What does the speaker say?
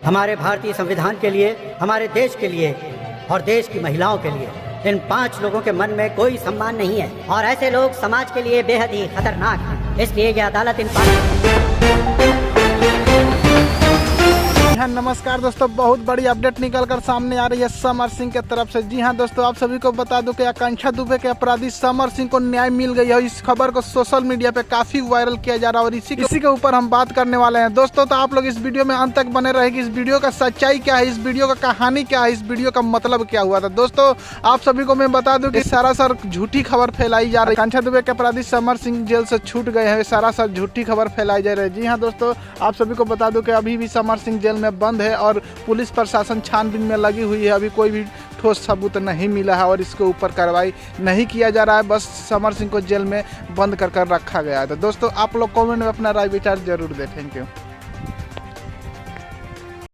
हमारे भारतीय संविधान के लिए, हमारे देश के लिए और देश की महिलाओं के लिए इन 5 लोगों के मन में कोई सम्मान नहीं है और ऐसे लोग समाज के लिए बेहद ही खतरनाक हैं। इसलिए यह अदालत इन 5। नमस्कार दोस्तों, बहुत बड़ी अपडेट निकलकर सामने आ रही है समर सिंह के तरफ से। जी हां दोस्तों, आप सभी को बता दूं कि आकांक्षा दुबे के अपराधी समर सिंह को न्याय मिल गई है। इस खबर को सोशल मीडिया पे काफी वायरल किया जा रहा है और इसी के ऊपर हम बात करने वाले हैं दोस्तों। तो आप लोग इस वीडियो में अंत तक बने रहे कि इस वीडियो का सच्चाई क्या है, इस वीडियो का कहानी क्या है, इस वीडियो का मतलब क्या हुआ था। दोस्तों आप सभी को मैं बता दूं कि सरासर झूठी खबर फैलाई जा रही है। आकांक्षा दुबे के अपराधी समर सिंह जेल से छूट गए हैं, सरासर झूठी खबर फैलाई जा रही है। जी हाँ दोस्तों, आप सभी को बता दूं कि अभी भी समर सिंह जेल में बंद है और पुलिस प्रशासन छानबीन में लगी हुई है। अभी कोई भी ठोस सबूत नहीं मिला है और इसके ऊपर कार्रवाई नहीं किया जा रहा है। बस समर सिंह को जेल में बंद कर रखा गया है। तो दोस्तों आप लोग कमेंट में अपना राय विचार जरूर दें। Thank you.